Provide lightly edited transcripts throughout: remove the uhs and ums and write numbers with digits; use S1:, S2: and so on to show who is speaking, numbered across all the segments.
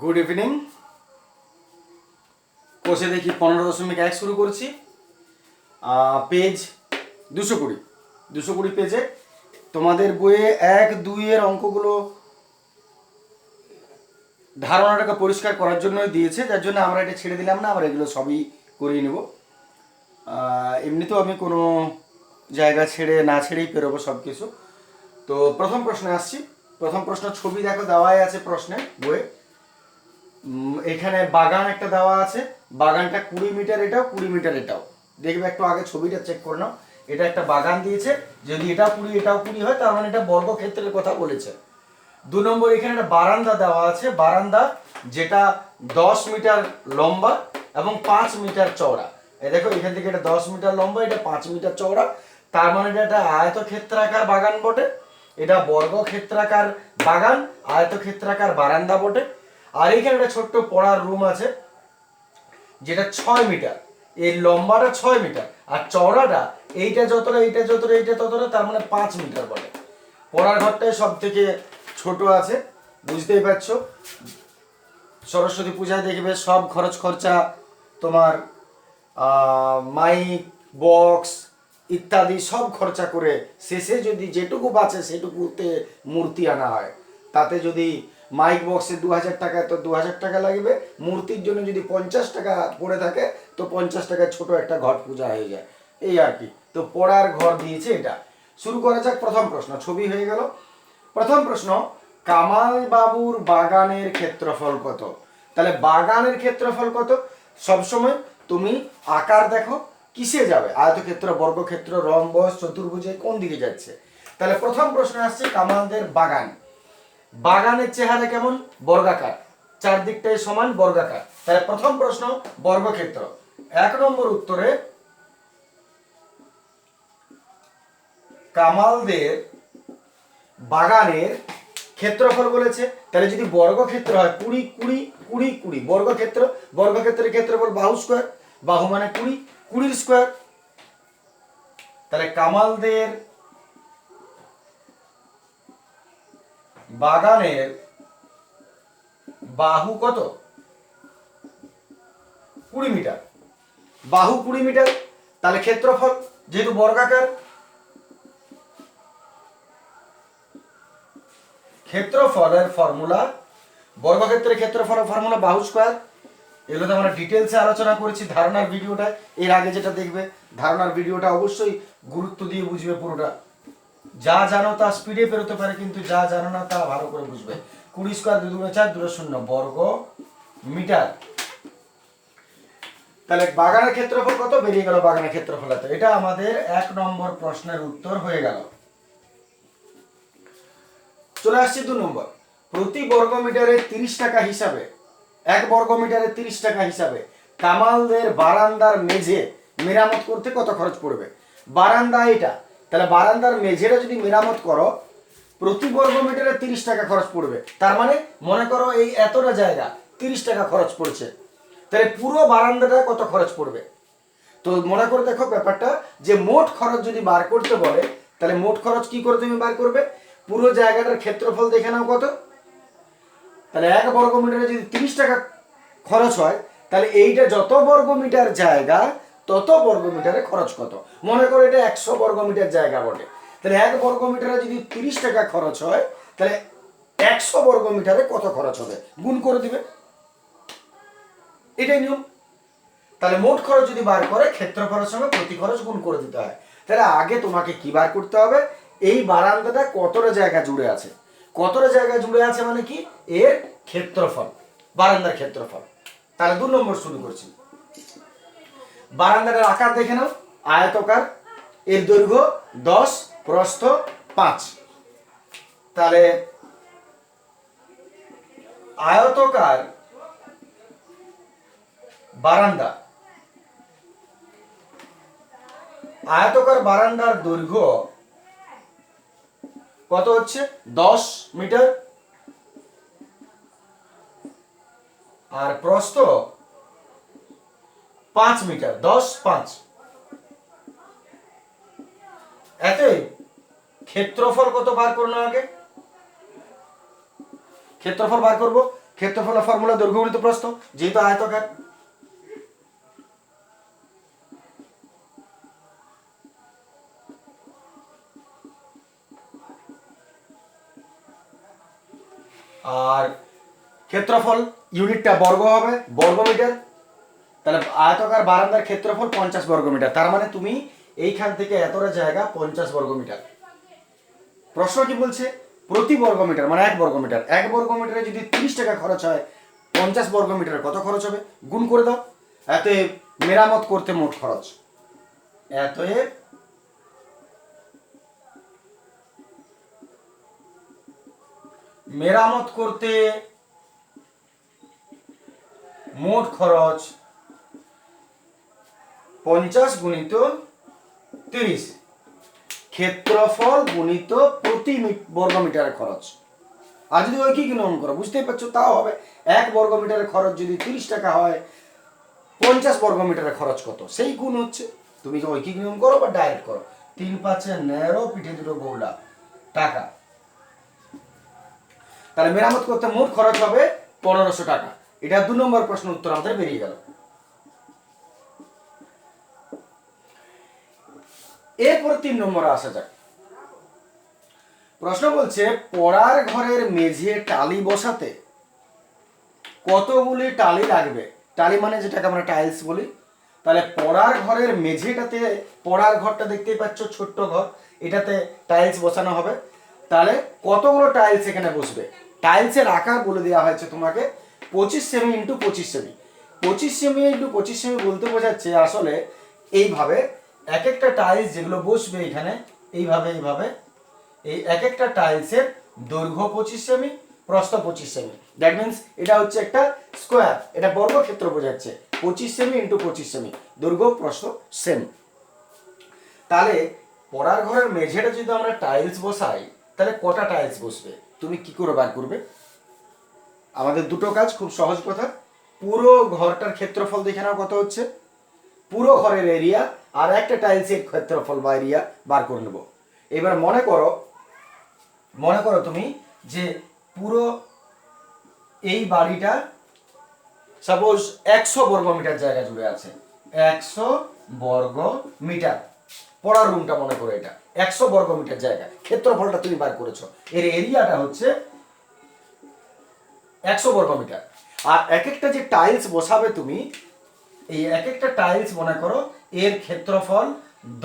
S1: Good evening. কোষে দেখি 15.1 শুরু করছি। পেজ 220 পেজে তোমাদের বইয়ে 1-2 অঙ্কগুলো ধারণাটাকে পরিষ্কার করার জন্যই দিয়েছে, যার জন্য আমরা এটা ছেড়ে দিলাম না, আমরা এগুলো সবই করিয়ে নেব। এমনিতেও আমি কোনো জায়গা ছেড়ে না ছেড়েই পেরোবো সব কিছু। তো প্রথম প্রশ্নে আসছি। প্রথম প্রশ্ন ছবি দেখো দেওয়াই আছে প্রশ্নে বইয়ে। এখানে বাগান একটা দেওয়া আছে, বাগানটা 20 মিটার, এটাও 20 মিটার, এটাও দেখবে একটু আগে ছবিটা চেক করে নাও। এটা একটা বাগান দিয়েছে, যদি এটাও 20 এটাও 20 হয় তার মানে এটা বর্গক্ষেত্রের কথা বলেছে। 2 নম্বর এখানে একটা বারান্দা দেওয়া আছে, বারান্দা যেটা 10 মিটার লম্বা এবং 5 মিটার চওড়া। এই দেখো এখান থেকে এটা 10 মিটার লম্বা, এটা 5 মিটার চওড়া, তার মানে এটা একটা আয়তক্ষেত্রাকার বাগান বটে। এটা বর্গক্ষেত্রাকার বাগান, আয়তক্ষেত্রাকার বারান্দা বটে। আর এখানে একটা ছোট্ট পড়ার রুম আছে যেটা 6 মিটার, এর লম্বাটা 6 মিটার আর চওড়াটা এইটা যতটা এইটা যতটা এইটা ততটা, তার মানে 5 মিটার বটে। পড়ার ঘরটাই সব থেকে ছোট আছে, বুঝতেই পারছো। সরস্বতী পূজায় দেখবে সব খরচ খরচা তোমার মাইক বক্স ইত্যাদি সব খরচা করে শেষে যদি যেটুকু বাঁচে সেটুকুতে মূর্তি আনা হয়। তাতে যদি মাইক বক্সে 2000 টাকা, তো 2000 টাকা লাগবে। মূর্তির জন্য যদি 50 টাকা পড়ে থাকে তো 50 টাকায় ছোট একটা ঘট পূজা হয়ে যায়, এই আর কি। তো পড়ার ঘর দিয়েছে এটা। শুরু করা যাক। প্রথম প্রশ্ন, ছবি হয়ে গেল। প্রথম প্রশ্ন, কামাল বাবুর বাগানের ক্ষেত্রফল কত? তাহলে বাগানের ক্ষেত্রফল কত? সবসময় তুমি আকার দেখো কিসে যাবে, আয়তক্ষেত্র, বর্গক্ষেত্র, রম্বস, চতুর্ভুজে কোন দিকে যাচ্ছে। তাহলে প্রথম প্রশ্ন আসছে কামালদের বাগান। বাগানের চেহারা কেমন? বর্গাকার, চারদিকটাই সমান বর্গাকার। তাহলে প্রথম প্রশ্ন বর্গক্ষেত্র। 1 নম্বর উত্তরে কামালদের বাগানের ক্ষেত্রফল বলেছে। তাহলে যদি বর্গক্ষেত্র হয় 20 20 20 20, বর্গক্ষেত্র, বর্গক্ষেত্রের ক্ষেত্রফল বাহু স্কয়ার, বাহু মানে 20, 20 স্কয়ার। তাহলে কামালদের বাগানের বাহু কত? 20 মিটার, বাহু 20 মিটার। তাহলে ক্ষেত্রফল যেহেতু বর্গাকার, ক্ষেত্রফলের ফর্মুলা, বর্গক্ষেত্রের ক্ষেত্রফলের ফর্মুলা বাহু স্কয়ার। এগুলো তো আমরা ডিটেলসে আলোচনা করেছি ধারণার ভিডিওটা, এর আগে যেটা দেখবে ধারণার ভিডিওটা অবশ্যই গুরুত্ব দিয়ে বুঝবে পুরোটা। যা জানো তা স্পিডে পেরোতে পারে, কিন্তু যা জানো না তা ভালো করে বুঝবে। 20 স্কয়ার 2 2 4 2 0 বর্গ মিটার। তাহলে বাগানের ক্ষেত্রফল কত বেরিয়ে গেল? বাগানের ক্ষেত্রফল এত। এটা আমাদের 1 নম্বর প্রশ্নের উত্তর হয়ে গেল। চলে আসছে 2 নম্বর। প্রতি বর্গ মিটারে 30 টাকা হিসাবে, 1 বর্গ মিটারে 30 টাকা হিসাবে কামালদের বারান্দার মেঝে মেরামত করতে কত খরচ পড়বে? বারান্দা এটা, তাহলে বারান্দার মেঝেটা যদি মেরামত করো প্রতি বর্গ মিটারে 30 টাকা খরচ পড়বে। তার মানে মনে করো এই এতটা জায়গা 30 টাকা খরচ পড়ছে, তাহলে পুরো বারান্দাটা কত খরচ পড়বে? তো মনে করে দেখো ব্যাপারটা, যে মোট খরচ যদি বার করতে বলে তাহলে মোট খরচ কি করে তুমি বার করবে? পুরো জায়গাটার ক্ষেত্রফল দেখে নাও কত। তাহলে 1 বর্গ মিটারে যদি 30 টাকা খরচ হয়, তাহলে এইটা যত বর্গ মিটার জায়গা তত বর্গ মিটারে খরচ কত। মনে করো এটা 100 বর্গ মিটার জায়গা বটে, তাহলে 1 বর্গ মিটারে যদি 30 টাকা খরচ হয় তাহলে 100 বর্গ মিটারে কত খরচ হবে গুণ করে দিবে, এটাই নিয়ম। তাহলে মোট খরচ যদি বার করে ক্ষেত্রফলের সঙ্গে প্রতি খরচ গুণ করে দিতে হয়। তাহলে আগে তোমাকে কি বার করতে হবে? এই বারান্দাটা কতটা জায়গা জুড়ে আছে, কতটা জায়গা জুড়ে আছে মানে কি, এর ক্ষেত্রফল, বারান্দার ক্ষেত্রফল। তাহলে 2 নম্বর শুরু করছি। বারান্দাটার আকার দেখে নাও, আয়তকার, এর দৈর্ঘ্য 10, প্রস্থ 5। তাহলে আয়তকার বারান্দা, আয়তকার বারান্দার দৈর্ঘ্য কত হচ্ছে? 10 মিটার, আর প্রস্থ 5 মিটার, 10 5। এতই ক্ষেত্রফল কত বার করো না আগে? ক্ষেত্রফল বার করব ক্ষেত্রফলের ফর্মুলা দৈর্ঘ্য গুণিত প্রস্থ, যেহেতু আয়তকার। আর ক্ষেত্রফল ইউনিটটা বর্গ হবে, বর্গ মিটার। তাহলে আয়তকার বারান্দার ক্ষেত্রফল 50 বর্গ মিটার। তার মানে তুমি এইখান থেকে এতটা জায়গা 50 বর্গ মিটার। প্রশ্ন কি বলছে? প্রতি বর্গ মিটার মানে 1 বর্গ মিটার, 1 বর্গ মিটারে যদি 30 টাকা খরচ হয়, 50 বর্গ মিটারে কত খরচ হবে? গুণ করে দাও। এতএব মেরামত করতে মোট খরচ, এতএব মেরামত করতে মোট খরচ 50 গুণিত 30, ক্ষেত্রফল গুণিত প্রতি বর্গ মিটারের খরচ। আর যদি ঐকিক নিয়ম করো, বুঝতেই পারছো, তাও হবে। 1 বর্গ মিটারের খরচ যদি 30 টাকা হয়, 50 বর্গ মিটারের খরচ কত, সেই গুণ হচ্ছে। তুমি ঐকিক নিয়ম করো বা ডাইরেক্ট করো। 3 5 নেরো, পিঠে দুটো বৌলা টাকা। তাহলে মেরামত করতে মোট খরচ হবে 1500 টাকা। এটা 2 নম্বর প্রশ্ন উত্তর আমাদের বেরিয়ে গেল। এরপর 3 নম্বরে আসা যাক। প্রশ্ন বলছে পড়ার ঘরের মেঝে টালি বসাতে কতগুলি টালি লাগবে? টালি মানে যেটাকে আমরা টাইলস বলি। তাহলে পড়ার ঘরের মেঝেটাতে, পড়ার ঘরটা দেখতেই পাচ্ছ, ছোট্ট ঘর, এটাতে টাইলস বসানো হবে। তাহলে কতগুলো টাইলস এখানে বসবে? টাইলসের আকার বলে দেওয়া হয়েছে তোমাকে 25 cm into 25 semi. 25 cm into 25 semi বলতে বোঝাচ্ছে আসলে এইভাবে এক একটা টাইলস যেগুলো বসবে এখানে, এইভাবে এইভাবে এই এক একটা টাইলসের দৈর্ঘ্য 25 সেমি, প্রস্থ 25 সেমি। দ্যাট মিন্স এটা হচ্ছে একটা স্কোয়ার, এটা বর্গক্ষেত্র বোঝাচ্ছে। 25 সেমি ইন্টু 25 সেমি, দৈর্ঘ্য প্রস্থ সেম। তাহলে পড়ার ঘরের মেঝেটা যদি আমরা টাইলস বসাই, তাহলে কটা টাইলস বসবে তুমি কি করে বার করবে? আমাদের দুটো কাজ, খুব সহজ কথা। পুরো ঘরটার ক্ষেত্রফল দেখে নাও কত হচ্ছে, পুরো ঘরের এরিয়া, আর একটা টাইলসের ক্ষেত্রফল বা এরিয়া বার করে নেব। এবার মনে করো তুমি যে পুরো এই বাড়িটা সাপোজ 100 বর্গ মিটার জায়গা জুড়ে আছে। 100 বর্গ মিটার পড়ার রুমটা, মনে করো এটা 100 বর্গ মিটার জায়গা, ক্ষেত্রফলটা তুমি বার করেছো, এর এরিয়াটা হচ্ছে 100 বর্গ মিটার। আর এক একটা যে টাইলস বসাবে তুমি, এই এক একটা টাইলস মনে করো এর ক্ষেত্রফল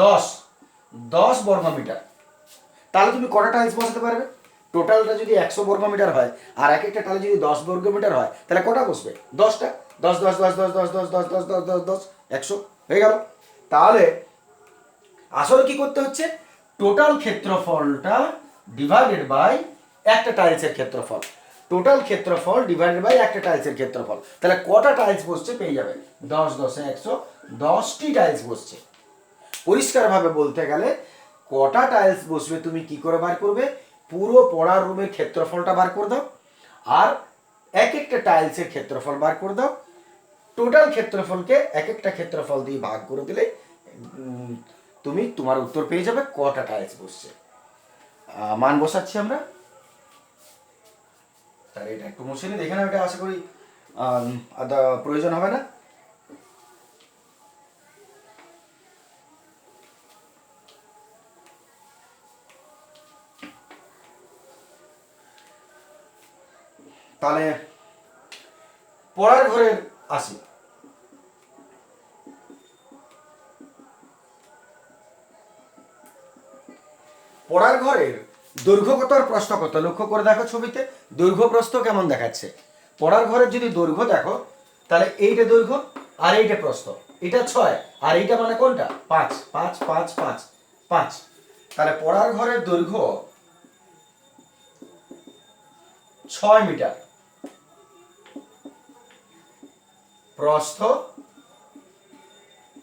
S1: 10 বর্গ মিটার। তাহলে তুমি কটা টাইলস বসাতে পারবে? টোটালটা যদি 100 বর্গ মিটার হয় আর এক একটা টাইলস যদি 10 বর্গ মিটার হয়, তাহলে কটা বসবে? 10টা। 10 10 10 10 10 10 10 10 10 10 10 100 হয়ে গেল। তাহলে আসলে কি করতে হচ্ছে? টোটাল ক্ষেত্রফলটা ডিভাইডেড বাই একটা টাইলসের ক্ষেত্রফল, টোটাল ক্ষেত্রফল ডিভাইডেড বাই একটা টাইলসের ক্ষেত্রফল। তাহলে কটা টাইলস বসছে পেয়ে যাবে। 10 10 100, 10টি টাইলস বসছে। পরিষ্কারভাবে বলতে গেলে কটা টাইলস বসবে তুমি কি করে বার করবে? পুরো পড়ার রুমের ক্ষেত্রফলটা বার করে দাও, আর এক একটা টাইলসের ক্ষেত্রফল বার করে দাও। টোটাল ক্ষেত্রফলকে এক একটা ক্ষেত্রফল দিয়ে ভাগ করে দিলে তুমি তোমার উত্তর পেয়ে যাবে কটা টাইলস বসছে। মান বসাচ্ছি আমরা। তাহলে এটা একটু মুছে নিই, দেখে না, এটা আশা করি প্রয়োজন হবে না। তাহলে পড়ার ঘরের আসি। পড়ার ঘরের দৈর্ঘ্য কত আর প্রস্থ কত লক্ষ্য করে দেখো ছবিতে। দৈর্ঘ্য প্রস্থ কেমন দেখাচ্ছে? পড়ার ঘরের যদি দৈর্ঘ্য দেখো, তাহলে এইটা দৈর্ঘ্য আর এইটা প্রস্থ, এটা 6 আর এইটা মানে কোনটা? 5 5 5 5 5। তাহলে পড়ার ঘরের দৈর্ঘ্য 6 মিটার, প্রস্থ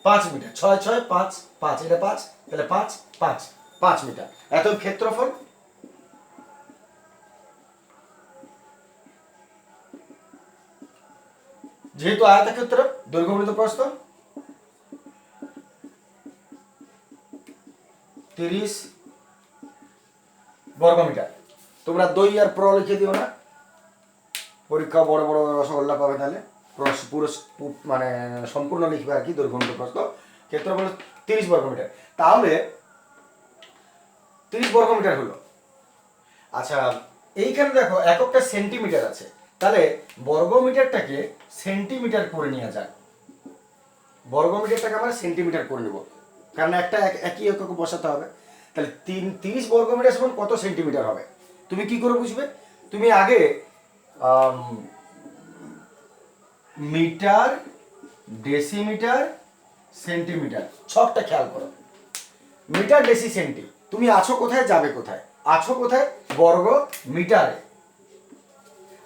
S1: 5 মিটার। 6 6 5 5, এটা 5, তাহলে 5 5 5 মিটার। এত ক্ষেত্রফল। যেহেতু আয়তক্ষেত্র, দৈর্ঘ্য গুণিত প্রস্থ 30 বর্গ মিটার। তোমরা দই আর প্র লিখে দিও না, পরীক্ষা বড় বড় রসগোল্লা পাবে, তাহলে পুরো মানে সম্পূর্ণ লিখবে আর কি দৈর্ঘ্য প্রস্থ। ক্ষেত্রফল 30 বর্গমিটার, তাহলে 30 বর্গমিটার হলো। আচ্ছা এইখানে দেখো এককটা সেন্টিমিটার আছে, তাহলে বর্গমিটারটাকে সেন্টিমিটার করে নেওয়া যাক। বর্গমিটারটাকে আমরা সেন্টিমিটার করে নেব, কারণ একটা একই একক বসাতে হবে। তাহলে 30 বর্গমিটার সমান কত সেন্টিমিটার হবে? তুমি কি করে বুঝবে? তুমি আগে মিটার, ডেসিমিটার, সেন্টিমিটার ছকটা খেয়াল করো। মিটার, ডেসি, সেন্টি, তুমি আছো কোথায়, যাবে কোথায়? আছো কোথায়? বর্গ মিটারে।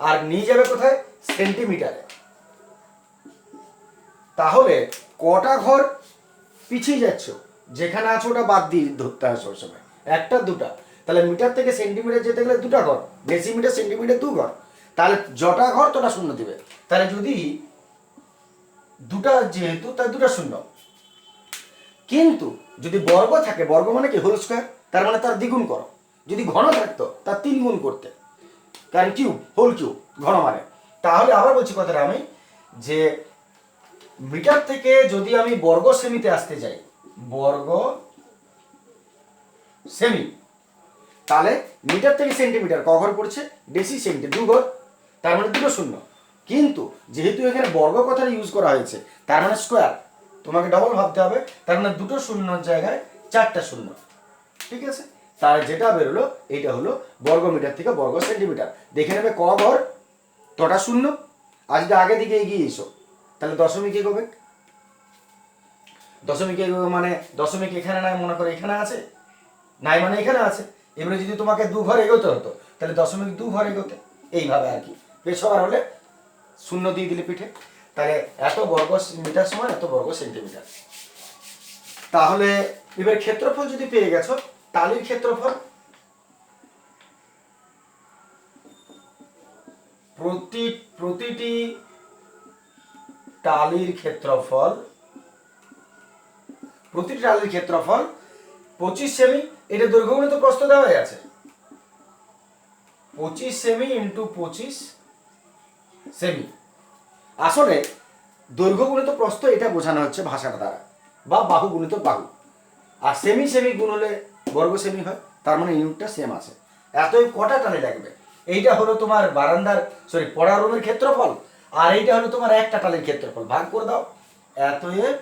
S1: আর নিয়ে যাবে কোথায়? সেন্টিমিটারে। তাহলে কটা ঘর পিছিয়ে যাচ্ছ? যেখানে আছো ওটা বাদ দিয়ে ধরতে হয় সবসময়, একটা দুটা। তাহলে মিটার থেকে সেন্টিমিটার যেতে গেলে দুটা ঘর, ডেসিমিটার সেন্টিমিটার 2 ঘর, তাহলে যটা ঘর তোটা শূন্য দিবে। তাহলে যদি দুটা, যেহেতু তার দুটা শূন্য, কিন্তু যদি বর্গ থাকে, বর্গ মানে কি হোল স্কোয়ার, তার মানে তার দ্বিগুণ করো। যদি ঘন থাকতো তার 3 গুণ করতে, কারণ কিউব, হোল কিউব, ঘন মানে। তাহলে আবার বলছি কথাটা আমি, যে মিটার থেকে যদি আমি বর্গ সেমিতে আসতে যাই, বর্গ সেমি, তাহলে মিটার থেকে সেন্টিমিটার ক ঘর পড়ছে? ডেসি সেন্টি 2 ঘর, তার মানে দুটো শূন্য। কিন্তু যেহেতু এখানে বর্গ কথাটা ইউজ করা হয়েছে, তার মানে স্কোয়ার, তোমাকে ডবল ভাবতে হবে, তার মানে দুটো শূন্যর জায়গায় 4টা শূন্য। ঠিক আছে, তার যেটা বেরোলো এইটা হলো বর্গ মিটার থেকে বর্গ সেন্টিমিটার। দেখে নেবে ক ঘর, তোটা শূন্য। আর যদি আগে দিকে এগিয়ে এসো, তাহলে দশমিক এগোবে। দশমিক এগোবে মানে দশমিক এখানে নাই, মনে করো এখানে আছে, নাই মানে এখানে আছে। এবারে যদি তোমাকে 2 ঘর এগোতে হতো, তাহলে দশমিক 2 ঘর এগোতে, এইভাবে আর কি। পেছবার হলে শূন্য দিয়ে দিলে পিঠে। তাহলে এত বর্গ মিটার সমান এত বর্গ সেন্টিমিটার। তাহলে এবার ক্ষেত্রফল যদি পেয়ে গেছো, টালির ক্ষেত্রফল, প্রতিটি টালির ক্ষেত্রফল, প্রতিটি টালির ক্ষেত্রফল 25 সেমি। এটা দৈর্ঘ্য গুণিত প্রস্থ দেওয়াই আছে, 25 সেমি ইন্টু 25 সেমি। আসলে দৈর্ঘ্য গুণিত প্রস্থ এটা বোঝানো হচ্ছে ভাষার দ্বারা, বা বাহু গুণিত বাহু। আর সেমি সেমি গুণ হলে বর্গ সেমি হয়, তার মানে ইউনিটটা সেম আছে। এতই কটা টালি লাগবে? এইটা হলো তোমার বারান্দার, পড়া রুমের ক্ষেত্রফল, আর এইটা হলো তোমার একটা টালির ক্ষেত্রফল। ভাগ করে দাও, এতএব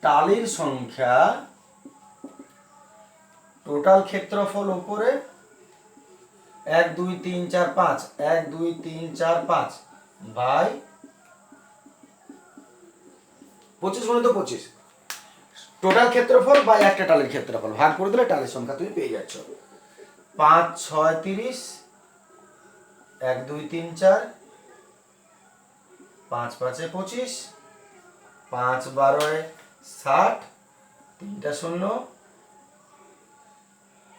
S1: টালির সংখ্যা, টোটাল ক্ষেত্রফল উপরে 1 2 3 4 5, 1 2 3 4 5 বাই 25 গুণিত 25, টোটাল ক্ষেত্রফল বাই একটা টালির ক্ষেত্রফল। ভাগ করে দিলে টালির সংখ্যা তুমি পেয়ে যাচ্ছ। 5 6 30, 1 2 3 4, 5 5 25, 5 12 60, 3টা শূন্য,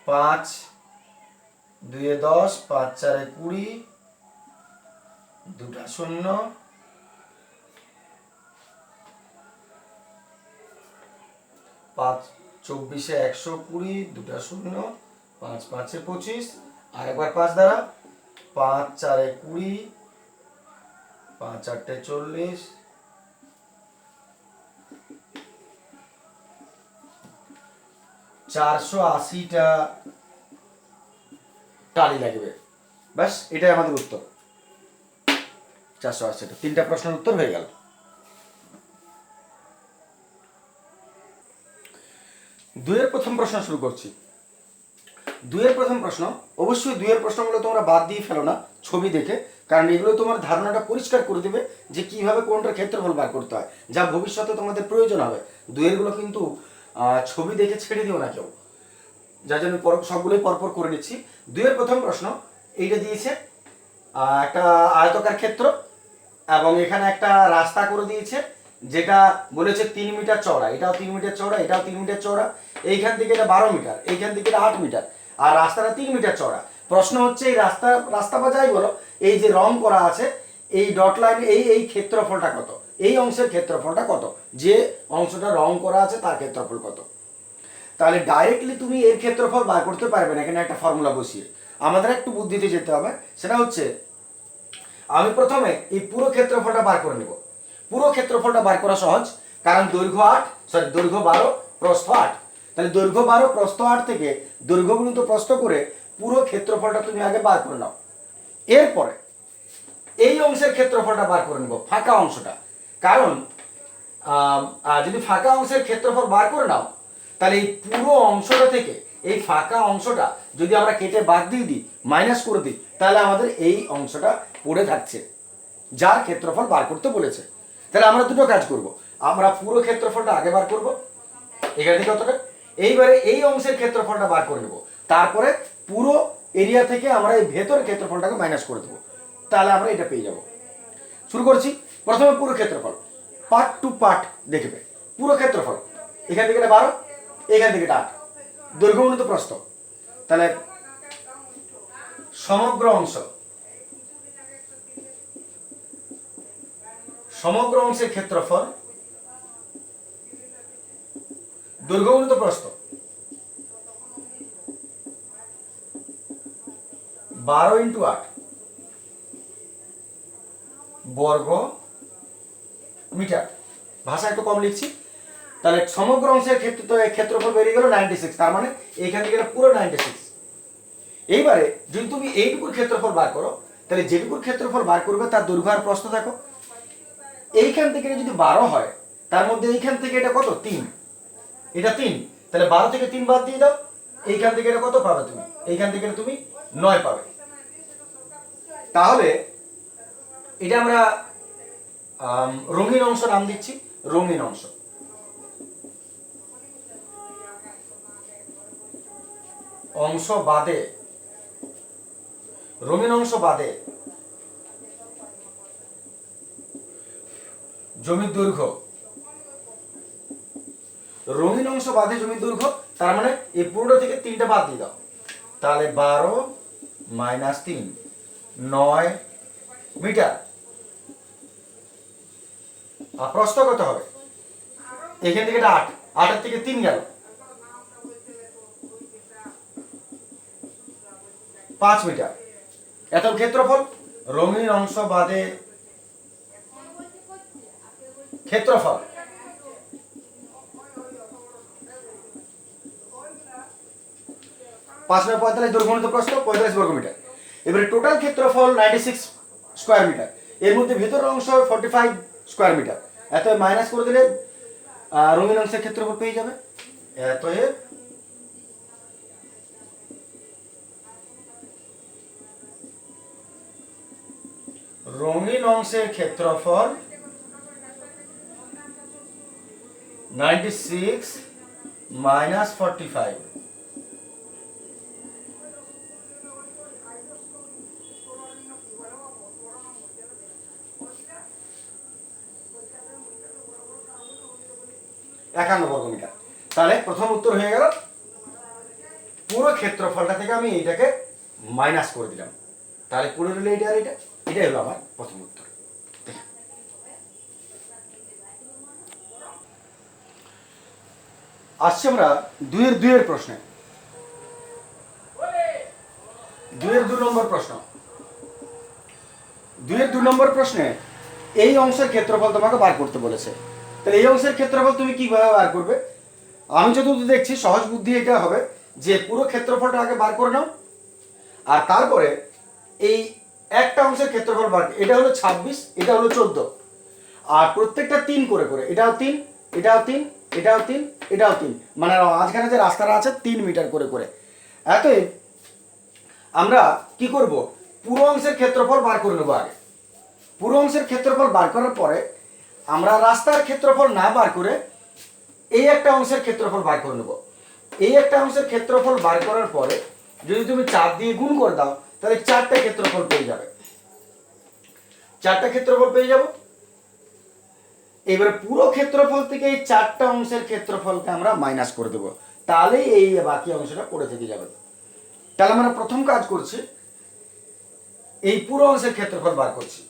S1: 5 2 10, 5 4 20, 2টা শূন্য, 5 24 120, 2টা শূন্য, 5 5 25, আর একবার 5 দ্বারা, 5 4 20, 5 8 40, 480টা টালি লাগবে। ব্যাস, এটাই আমাদের উত্তর, 480টা। 3টা প্রশ্নের উত্তর হয়ে গেল। দুইয়ের প্রথম প্রশ্ন শুরু করছি। দুইয়ের প্রথম প্রশ্ন, অবশ্যই দুইয়ের প্রশ্নগুলো তোমরা বাদ দিয়ে ফেলো না ছবি দেখে, কারণ এগুলো তোমার ধারণাটা পরিষ্কার করে দেবে যে কিভাবে কোনটার ক্ষেত্রফল বার করতে হয়, যা ভবিষ্যতে তোমাদের প্রয়োজন হবে। দুইয়েরগুলো কিন্তু ছবি দেখে ছেড়ে দিও না কেউ, যার জন্য সবগুলোই পরপর করে নিচ্ছি। দুইয়ের প্রথম প্রশ্ন এইটা দিয়েছে, একটা আয়তকার ক্ষেত্র, এবং এখানে একটা রাস্তা করে দিয়েছে, যেটা বলেছে 3 মিটার চওড়া, এটাও 3 মিটার চওড়া, এটাও 3 মিটার চওড়া, এইখান থেকে এটা 12 মিটার, এইখান থেকে এটা 8 মিটার, আর রাস্তাটা 3 মিটার চওড়া। প্রশ্ন হচ্ছে এই রাস্তা বা যাই বলো, এই যে রং করা আছে এই ডট লাইন, এই ক্ষেত্রফলটা কত, এই অংশের ক্ষেত্রফলটা কত, যে অংশটা রং করা আছে তার ক্ষেত্রফল কত। তাহলে ডাইরেক্টলি তুমি এর ক্ষেত্রফল বার করতে পারবে না, এখানে একটা ফর্মুলা বসিয়ে। আমাদের একটু বুদ্ধিতে যেতে হবে। সেটা হচ্ছে আমি প্রথমে এই পুরো ক্ষেত্রফলটা বার করে নেব। পুরো ক্ষেত্রফলটা বার করা সহজ, কারণ দৈর্ঘ্য 12 প্রস্থ 8। তাহলে দৈর্ঘ্য 12 প্রস্থ 8 থেকে দৈর্ঘ্য গুণিত প্রস্থ করে পুরো ক্ষেত্রফলটা তুমি আগে বার করে নাও। এরপরে এই অংশের ক্ষেত্রফলটা বার করে নেব, ফাঁকা অংশটা। কারণ যদি ফাঁকা অংশের ক্ষেত্রফল বার করে নাও, তাহলে এই পুরো অংশটা থেকে এই ফাঁকা অংশটা যদি আমরা কেটে বাদ দিয়ে দিই, মাইনাস করে দিই, তাহলে আমাদের এই অংশটা পড়ে থাকছে, যার ক্ষেত্রফল বার করতে বলেছে। তাহলে আমরা দুটো কাজ করব, আমরা পুরো ক্ষেত্রফলটা আগে বার করব, এখান থেকে কতটা, এইবারে এই অংশের ক্ষেত্রফলটা বার করে নেব, তারপরে পুরো এরিয়া থেকে আমরা এই ভেতরের ক্ষেত্রফলটাকে মাইনাস করে দেবো, তাহলে আমরা এটা পেয়ে যাব। শুরু করছি। প্রথমে পুরো ক্ষেত্রফল, পার্ট টু পার্ট দেখবে। পুরো ক্ষেত্রফল এখান থেকে 12, এখান থেকে 8, দৈর্ঘ্য গুণিত প্রস্থ। তাহলে সমগ্র অংশের ক্ষেত্রফল দৈর্ঘ্য গুণিত প্রস্থ 12 × 8 বর্গ মিটার। ভাষা একটু কম লিখছি। তাহলে সমগ্র অংশের ক্ষেত্রফল বেরিয়ে গেল 96, তার মানে এইখান থেকে পুরো 96। এইবারে যদি তুমি এইটুকুর ক্ষেত্রফল বার করো, তাহলে যেটুকুর ক্ষেত্রফল বার করবে তার দৈর্ঘ্য আর প্রস্থ দেখো। এইখান থেকে যদি 12 হয়, তার মধ্যে এইখান থেকে এটা কত, 3, এটা 3, তাহলে 12 থেকে 3 বাদ দিয়ে দাও, এইখান থেকে এটা কত পাবে তুমি, এইখান থেকে তুমি 9 পাবে। তাহলে এটা আমরা রঙিন অংশ নাম দিচ্ছি, রঙিন অংশ। রঙিন অংশ বাদে জমির দৈর্ঘ্য, রঙিন অংশ বাদে জমির দৈর্ঘ্য, তার মানে এই পুরোটা থেকে 3টা বাদ দিয়ে দাও, তাহলে 12 - 3 9 মিটার। আর প্রস্থ কত হবে, এখান থেকে 8, 8 থেকে 3 গেল 5 মিটার। এত ক্ষেত্রফল রঙিন অংশ বাদে ক্ষেত্রফল। 5 × 45 দৈর্ঘ্য গুণিত প্রস্থ 45 বর্গ মিটার। এবারে টোটাল ক্ষেত্রফল 96 স্কয়ার মিটার, এর মধ্যে ভেতরের অংশ 45 স্কয়ার মিটার। এত মাইনাস করে দিলে রঙিন অংশের ক্ষেত্রফল পেয়ে যাবে। অতএব রঙিন অংশের ক্ষেত্রফল 96 - 45। একান্ন বর্গ মিটার। তাহলে প্রথম উত্তর হয়ে গেল, পুরো ক্ষেত্রফলটা থেকে আমি এইটাকে মাইনাস করে দিলাম, তাহলে পুরো হলো এটা আর এটা, এটাই হলো আমার প্রথম উত্তর। আসছি আমরা 2-এর প্রশ্নে। 2-এর 2 নম্বর প্রশ্ন। 2-এর 2 নম্বর প্রশ্নে এই অংশের ক্ষেত্রফল তোমাকে বার করতে বলেছে। তাহলে এই অংশের ক্ষেত্রফল তুমি কিভাবে বার করবে? আমি যতদূর দেখছি সহজ বুদ্ধি এটা হবে যে পুরো ক্ষেত্রফলটা আগে বার করে নাও, আর তারপরে এই একটা অংশের ক্ষেত্রফল বার, এটা হলো 26, এটা হলো 14, আর প্রত্যেকটা 3 করে করে, এটাও 3, এটাও 3, এটাও 3, এটাও 3, মানে মাঝখানে যে রাস্তাটা আছে 3 মিটার করে করে। এতই আমরা কি করব, পুরো অংশের ক্ষেত্রফল বার করে নেবো আগে। পুরো অংশের ক্ষেত্রফল বার করার পরে আমরা রাস্তার ক্ষেত্রফল না বার করে এই একটা অংশের ক্ষেত্রফল বার করে নেব। এই একটা অংশের ক্ষেত্রফল বার করার পরে যদি তুমি 4 দিয়ে গুণ করে দাও, তাহলে 4টা ক্ষেত্রফল পেয়ে যাবে, 4টা ক্ষেত্রফল পেয়ে যাব। এবারে পুরো ক্ষেত্রফল থেকে এই 4টা অংশের ক্ষেত্রফলকে আমরা মাইনাস করে দেব, তাহলে এই বাকি অংশটা পড়ে থেকে যাবে। তাহলে আমরা প্রথম কাজ করছি, এই পুরো অংশের ক্ষেত্রফল বার করছি।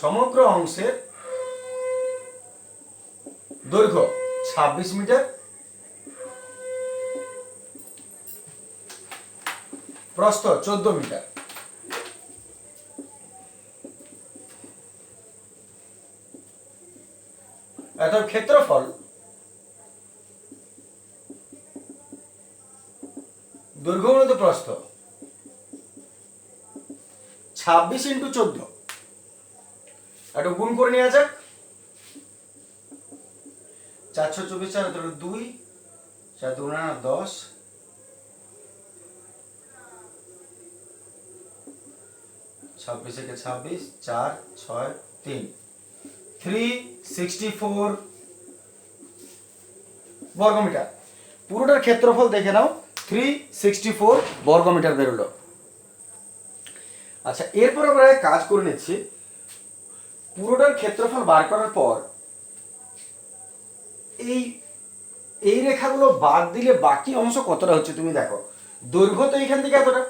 S1: সমগ্র অংশের দৈর্ঘ্য 26 মিটার, প্রস্থ 14 মিটার। অর্থাৎ ক্ষেত্রফল দৈর্ঘ্য গুণিত প্রস্থ 26 ইন্টু 14, একটু গুণ করে নেওয়া যাক। 424 4 2 4 2 10, 26 একে 26, 4 6 3, 364 বর্গমিটার। পুরোটার ক্ষেত্রফল দেখে নাও, 364 বর্গমিটার বেরোলো। আচ্ছা, এরপর আমরা কাজ করে নিচ্ছি। পুরোটার ক্ষেত্রফল বার করার পর এই রেখাগুলো বাদ দিলে বাকি অংশ কতটা হচ্ছে তুমি দেখো। দৈর্ঘ্য তো এখান থেকে এতটা,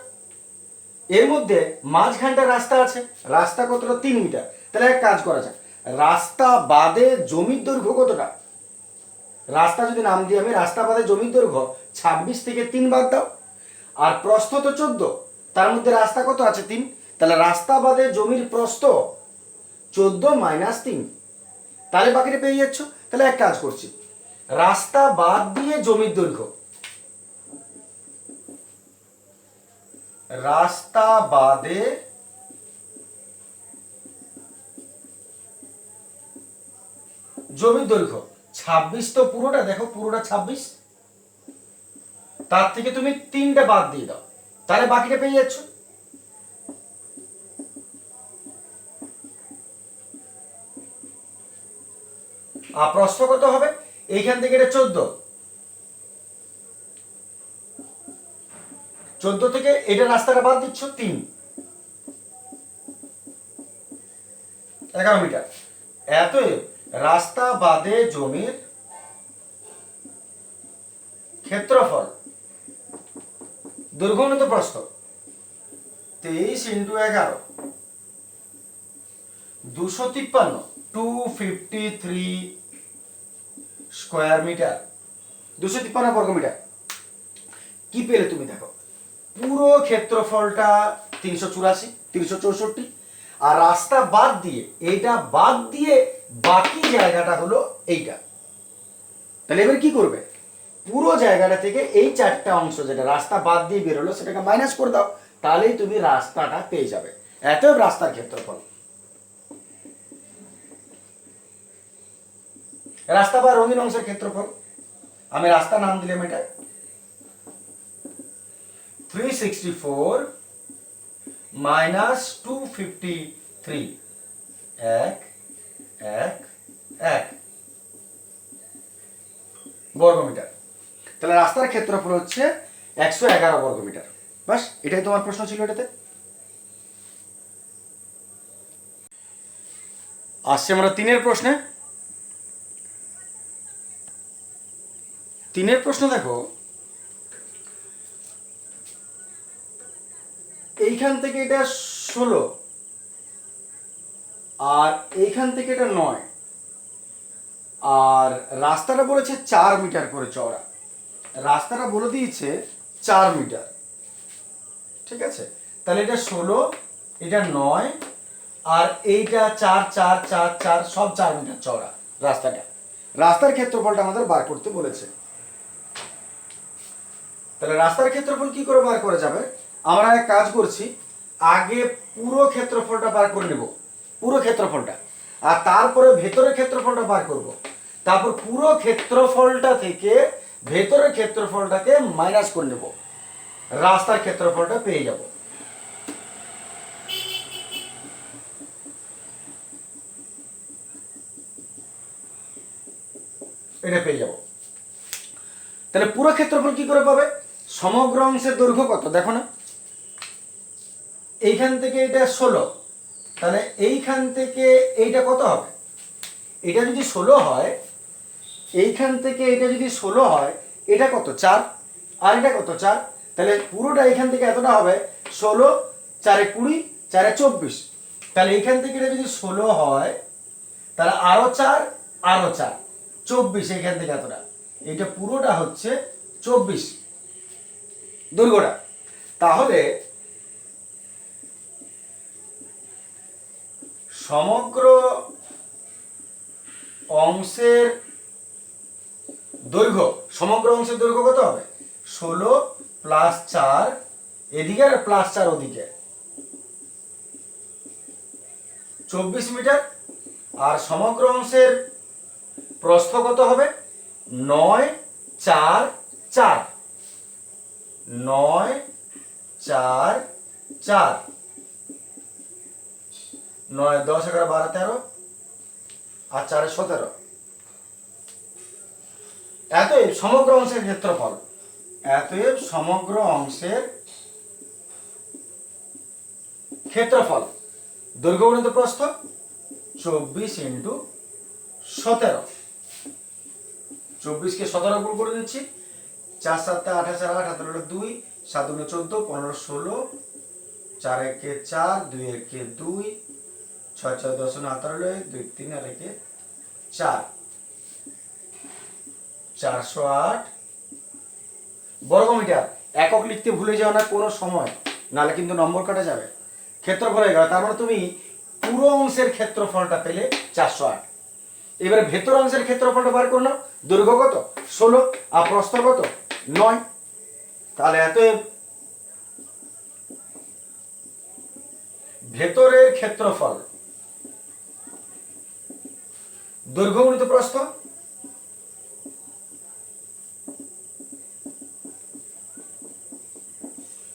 S1: এর মধ্যে মাঝখানটা রাস্তা আছে, রাস্তা কতটা 3 মিটার। তাহলে এক কাজ করা যাক, রাস্তা বাদে জমির দৈর্ঘ্য কতটা। রাস্তা যদি নাম দিই আমি, রাস্তা বাদে জমির দৈর্ঘ্য 26 থেকে 3 বাদ দাও, আর প্রস্থ তো 14, তার মধ্যে রাস্তা কত আছে 3, তাহলে রাস্তা বাদে জমির প্রস্থ 14 মাইনাস 3, তাহলে বাকিটা পেয়ে যাচ্ছ। তাহলে এক কাজ করছি, রাস্তা বাদ দিয়ে জমির দৈর্ঘ্য, রাস্তা বাদে জমির দৈর্ঘ্য 26, তো পুরোটা দেখো, পুরোটা 26, তার থেকে তুমি 3টা বাদ দিয়ে দাও, তাহলে বাকিটা পেয়ে যাচ্ছ। আর প্রস্থ কত হবে, এইখান থেকে এটা 14 থেকে এটা রাস্তাটা বাদ দিচ্ছ 3, 11 মিটার। এতএব রাস্তা বাদে জমির ক্ষেত্রফল দৈর্ঘ্য গুণিত প্রস্থ 23 ইন্টু 11, 253, 253 স্কোয়ার মিটার, 253 বর্গমিটার। কি পেলে তুমি দেখো, পুরো ক্ষেত্রফলটা 384, 364, আর রাস্তা বাদ দিয়ে, এইটা বাদ দিয়ে বাকি জায়গাটা হলো এইটা। তাহলে এবার কি করবে, পুরো জায়গাটা থেকে এই 4টা অংশ যেটা রাস্তা বাদ দিয়ে বেরোলো সেটাকে মাইনাস করে দাও, তাহলেই তুমি রাস্তাটা পেয়ে যাবে। এতএব রাস্তার ক্ষেত্রফল, রাস্তা বা রঙিন অংশের ক্ষেত্রফল, আমি রাস্তা নাম দিলাম এটা 364 মাইনাস 253, 1 1 1 বর্গমিটার। তাহলে রাস্তার ক্ষেত্রফল হচ্ছে 111 বর্গমিটার। বাস, এটাই তোমার প্রশ্ন ছিল। এটাতে আসছে আমরা 3-এর প্রশ্নে। 3-এর প্রশ্ন দেখো, এইখান থেকে এটা 16, আর এইখান থেকে এটা 9, আর রাস্তাটা বলেছে 4 মিটার করে চওড়া। রাস্তাটা বলে দিয়েছে 4 মিটার, ঠিক আছে। তাহলে এটা 16, এটা 9, আর এইটা 4 4 4 4, সব 4 মিটার চওড়া রাস্তাটা। রাস্তার ক্ষেত্রফলটা আমাদের বার করতে বলেছে। তাহলে রাস্তার ক্ষেত্রফল কি করে বার করা যাবে, আমরা এক কাজ করছি, আগে পুরো ক্ষেত্রফলটা বার করে নেব, পুরো ক্ষেত্রফলটা, আর তারপরে ভেতরের ক্ষেত্রফলটা বার করব। তারপর পুরো ক্ষেত্রফলটা থেকে ভেতরের ক্ষেত্রফলটাকে মাইনাস করে নেব, রাস্তার ক্ষেত্রফলটা পেয়ে যাব। এটা পেয়ে যাব। তাহলে পুরো ক্ষেত্রফল কি করে পাবে, সমগ্র অংশের দৈর্ঘ্য কত দেখো না, এইখান থেকে এটা 16, তাহলে এইখান থেকে এইটা কত হবে, এটা যদি 16 হয়, এইখান থেকে এটা যদি 16 হয়, এটা কত 4, আর এটা কত 4, তাহলে পুরোটা এইখান থেকে এতটা হবে 16, 4 20, 4 24, তাহলে এইখান থেকে এটা যদি 16 হয়, তাহলে আরো 4 আরো 4, 24, এখান থেকে এতটা, এটা পুরোটা হচ্ছে 24 দৈর্ঘ্যটা। তাহলে সমগ্র অংশের দৈর্ঘ্য, সমগ্র অংশের দৈর্ঘ্য কত হবে? 16 প্লাস 4 এদিকে আর প্লাস 4 ওদিকে, 24 মিটার। আর সমগ্র অংশের প্রস্থ কত হবে? 9 4 4, 9 4 4, 9 10 11 12 13 আর 4 17। এতএব সমগ্র অংশের ক্ষেত্রফল, এতএব সমগ্র অংশের ক্ষেত্রফল দৈর্ঘ্য গুণিত প্রস্থ 24 ইন্টু 17। 24 কে 17 গুণ করে নিচ্ছি, 4 7 28 আর 8 18 2, 7 2 14, 15 16, 4 1 4, 2 1 2, 6 6 10 18, 2 3 আর 1 4, 408 বর্গমিটার। একক লিখতে ভুলে যাও না কোনো সময়, নাহলে কিন্তু নম্বর কাটা যাবে। ক্ষেত্রফল হয়ে গেল, তার মানে তুমি পুরো অংশের ক্ষেত্রফলটা পেলে 408। এবারে ভেতর অংশের ক্ষেত্রফলটা বার করো না, দৈর্ঘ্য কত? 16 আর প্রস্থ কত? 9। তাহলে এতএব ভেতরের ক্ষেত্রফল দৈর্ঘ্য গুণিত প্রস্থ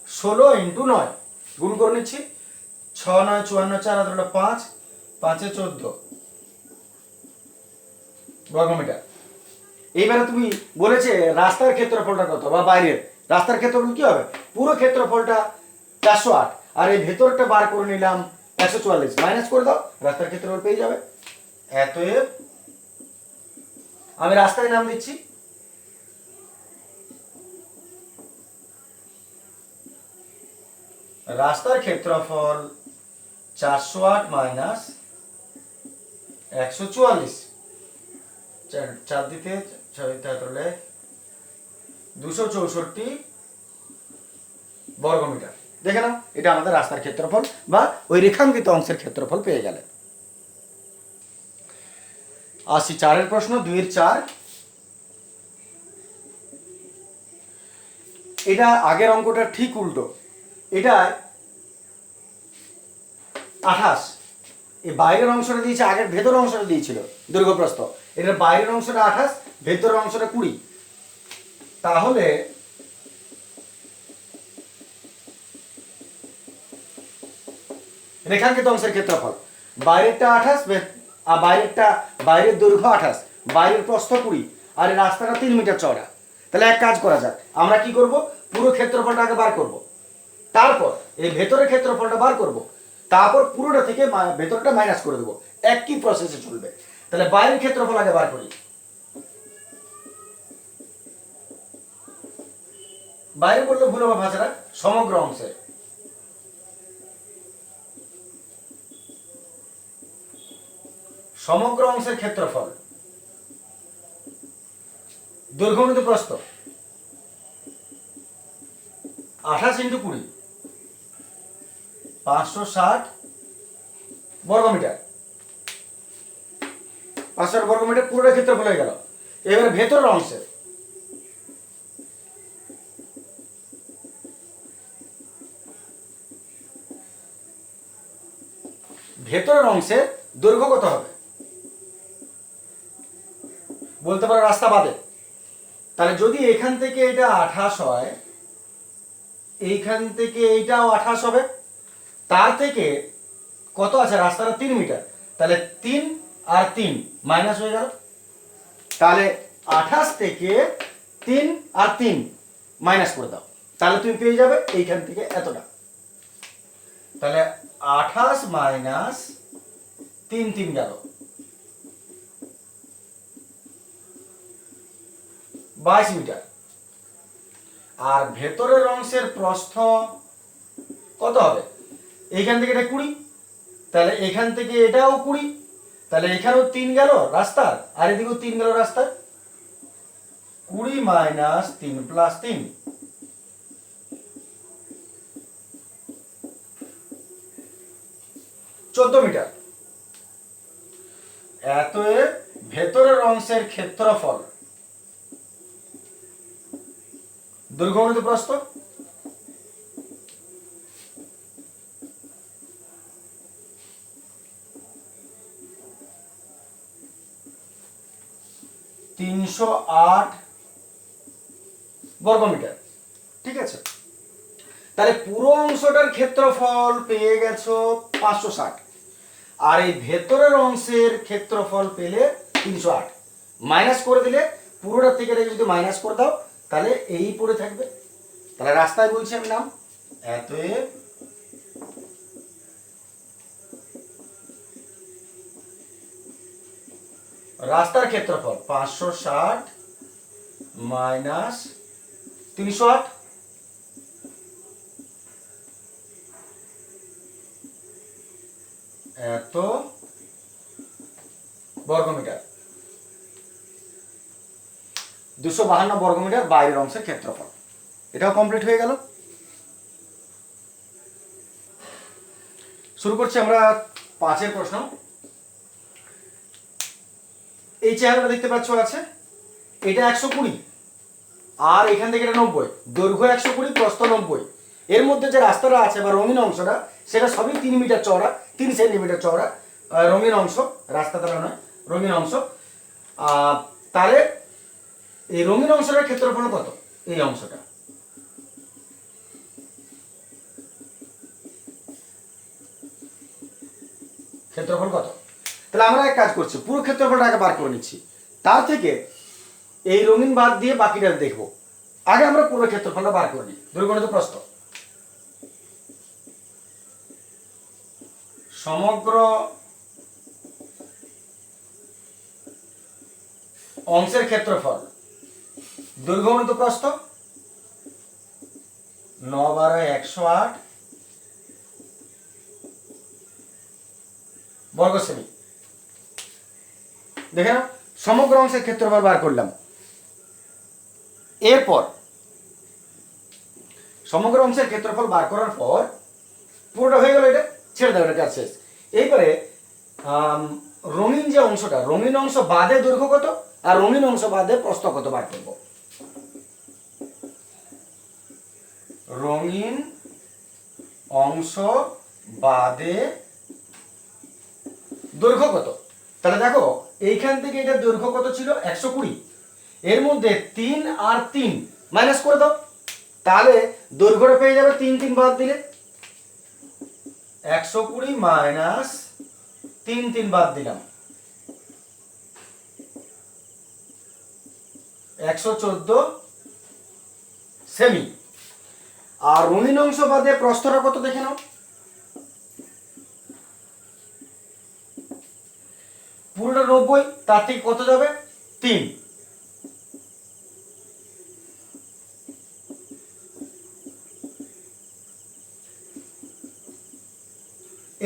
S1: 16 ইন্টু 9 গুণ করে নিচ্ছি, 6 9 54, 4 হাতে 5, 5 14 বর্গমিটার। এইবারে তুমি বলেছে রাস্তার ক্ষেত্রফলটা কত বা বাইরের রাস্তার ক্ষেত্রফল কি হবে? পুরো ক্ষেত্রফলটা 408 আর এই ভেতরটা বার করে নিলাম 144, মাইনাস করে দাও, রাস্তার ক্ষেত্রফল পেয়ে যাবে। এতএব আমি রাস্তায় নাম দিচ্ছি, রাস্তার ক্ষেত্রফল 408 মাইনাস 144, 4 দিতে 264 বর্গমিটার। দেখে নাও, এটা আমাদের রাস্তার ক্ষেত্রফল বা ওই রেখাঙ্কিত অংশের ক্ষেত্রফল পেয়ে গেলে। আসি 4 প্রশ্ন, 2 4। এটা আগের অঙ্কটা ঠিক উল্টো, এটা 28, এই বাইরের অংশটা দিয়েছে, আগের ভেতর অংশটা দিয়েছিল দৈর্ঘ্য প্রস্থ, এটার বাইরের অংশটা 28, ভেতরের অংশটা 20। তাহলে রেখাঙ্কিত অংশের ক্ষেত্রফল বাইরেরটা 28 আর বাইরের দৈর্ঘ্য 28, বাইরের প্রস্থ 20 আর এই রাস্তাটা 3 মিটার চওড়া। তাহলে এক কাজ করা যাক, আমরা কি করব? পুরো ক্ষেত্রফলটা আগে বার করব, তারপর এই ভেতরের ক্ষেত্রফলটা বার করব, তারপর পুরোটা থেকে ভেতরটা মাইনাস করে দেবো। একই প্রসেসে চলবে। তাহলে বাইরের ক্ষেত্রফল আগে বার করি। বাইরে বললে ভুল হবে ভাষাটা, সমগ্র অংশে সমগ্র অংশের ক্ষেত্রফল দৈর্ঘ্য গুণিত প্রস্থ 28 ইন্টু 20, 560 বর্গমিটার। 560 বর্গমিটার পুরোটা ক্ষেত্রফল হয়ে গেল। এবারে ভেতরের অংশে দৈর্ঘ্য কত হবে? বলতে পারো রাস্তা বাদে। তাহলে যদি এখান থেকে এটা 28 হয়, এইখান থেকে এইটাও 28 হবে, তার থেকে কত আছে? রাস্তাটা 3 মিটার, তাহলে 3 আর 3 মাইনাস হয়ে গেল। তাহলে 28 থেকে 3 আর 3 মাইনাস করে দাও, তাহলে তুমি পেয়ে যাবে এইখান থেকে এতটা। তাহলে 28 মাইনাস 3 3 গেল 22 মিটার। আর ভেতরের অংশের প্রস্থ কত হবে? এইখান থেকে এটা 20, তাহলে এখান থেকে এটাও 20, তাহলে এখানেও 3 গেল রাস্তার, আর এদিকেও 3 গেল রাস্তার। 20 মাইনাস 3 প্লাস 3, 14 মিটার। এতএব ভেতরের অংশের ক্ষেত্রফল দৈর্ঘ্য গুণিত প্রস্থ, তিনশো 8 বর্গমিটার। ঠিক আছে, তাহলে পুরো অংশটার ক্ষেত্রফল পেয়ে গেছো 560, আর এই ভেতরের অংশের ক্ষেত্রফল পেলে 308। মাইনাস করে দিলে পুরোটা থেকে যদি মাইনাস করে দাও তাহলে এই পড়ে থাকবে। তাহলে রাস্তায় বলছি আমি নাম, অতএব রাস্তার ক্ষেত্রফল 560 মাইনাস 308, এত বর্গমিটার। 252 বর্গমিটার বাইরের অংশের ক্ষেত্রফল। এটাও কমপ্লিট হয়ে গেল। শুরু করছি আমরা 5 প্রশ্ন। এই চেহারাটা দেখতে পাচ্ছ আছে, এটা 120 আর এখান থেকে এটা 90, দৈর্ঘ্য 120 প্রস্থ 90। এর মধ্যে যে রাস্তাটা আছে বা রঙিন অংশটা সেটা সবই 3 মিটার চওড়া, 3 সেন্টিমিটার চওড়া রঙিন অংশ, রাস্তা তারা নয়, রঙিন অংশ। তাহলে এই রঙিন অংশটার ক্ষেত্রফল কত? এই অংশটা ক্ষেত্রফল কত? তাহলে আমরা এক কাজ করছি, পুরো ক্ষেত্রফলটা আগে বার করে নিচ্ছি, তার থেকে এই রঙিন বাদ দিয়ে বাকিটা দেখব। আগে আমরা পুরো ক্ষেত্রফলটা বার করে নিই। দৈর্ঘ্য প্রস্থ, সমগ্র অংশের ক্ষেত্রফল দৈর্ঘ্য প্রস্থ 9 12 108 বর্গ সেমি। দেখে নাও, সমগ্র অংশের ক্ষেত্রফল বার করলাম। এরপর সমগ্র অংশের ক্ষেত্রফল বার করার পর পুরোটা হয়ে গেল, এটা ছেড়ে দাও, এটা কাজ শেষ। এইবারে রঙিন যে অংশটা, রঙিন অংশ বাদে দৈর্ঘ্য কত আর রঙিন অংশ বাদে প্রস্থ কত বার করব। রঙিন অংশ বাদে দৈর্ঘ্য কত? তাহলে দেখো এইখান থেকে এটা দৈর্ঘ্য কত ছিল? 120। এর মধ্যে 3 আর 3 মাইনাস করে দাও, তাহলে দৈর্ঘ্যটা পেয়ে যাবে 3 3 বাদ দিলে 120 মাইনাস 3 3 বাদ দিলাম 114 সেমি। আর রঙিন অংশ বাদে প্রস্থটা কত দেখে নাও। পুরোটা 90, তার থেকে কত যাবে? 3।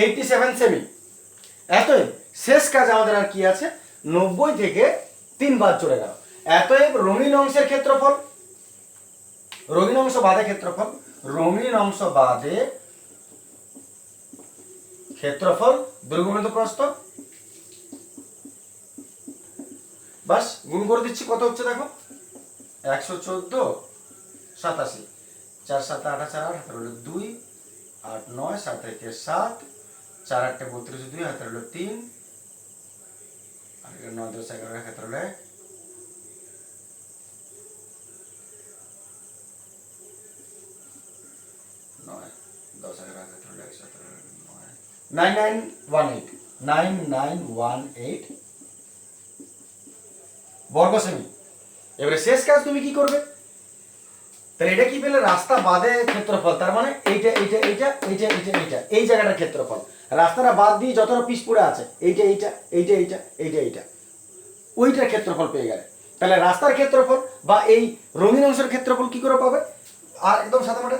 S1: 87 সেমি। এতএব শেষ কাজ আমাদের আর কি আছে? 90 থেকে 3 বাদ চলে গেল। এতএব রঙিন অংশের ক্ষেত্রফল, রঙিন অংশ বাদে ক্ষেত্রফল, রঙিন অংশ বাদে ক্ষেত্রফল দৈর্ঘ্য প্রস্থ, বাস গুণ করে দিচ্ছি, কত হচ্ছে দেখো 114 87, 4 7 8 4 8 হাতের হলো 2, 8 9 7 1 7, 4 8 32 2 হাতের হলো 3, আর 9 10 11 হাতের হলো 1, 9 10 11 হাতের হলো 1 7 9918 9918 বর্গ সেমি। এবারে শেষ কাজ তুমি কি করবে? তাহলে এটা কি পেলে? রাস্তা বাদে ক্ষেত্রফল, তার মানে এইটা এইটা এইটা এইটা এইটা এইটা এই জায়গাটার ক্ষেত্রফল। রাস্তাটা বাদ দিয়ে যতটা পিস পড়ে আছে এইটা এইটা এইটা এইটা এইটা এইটা ওইটার ক্ষেত্রফল পেয়ে গেলে, তাহলে রাস্তার ক্ষেত্রফল বা এই রঙিন অংশের ক্ষেত্রফল কি করে পাবে? আর একদম সাদা মাঠে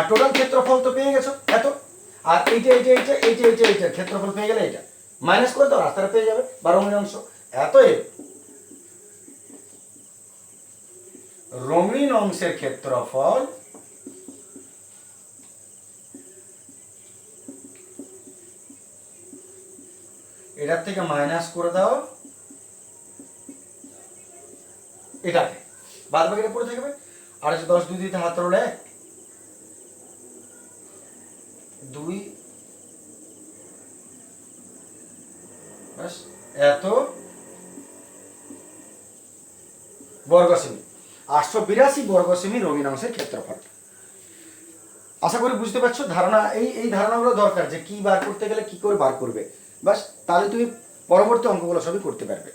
S1: টোটাল ক্ষেত্রফল তো পেয়ে গেছো এত, আর এইটা এইটা এইটা এইটা এইটা এইটা ক্ষেত্রফল পেয়ে গেলে এটা, মাইনাস করে দাও, রাস্তাটা পেয়ে যাবে বা রঙিন অংশ। এতএব রঙিন অংশের ক্ষেত্রফল এটার থেকে মাইনাস করে দাও এটাকে, বাদ বাকিটা পড়ে থাকবে। 810 2 দিতে হাত রোলে 2 এত বর্গ সেমি, 882 বর্গ সেমি রঙিন অংশের ক্ষেত্রফল। আশা করি বুঝতে পারছো ধারণা, এই ধারণাগুলো দরকার যে কি বার করতে গেলে কি করে বার করবে, বাস তাহলে তুমি পরবর্তী অঙ্কগুলো সবই করতে পারবে।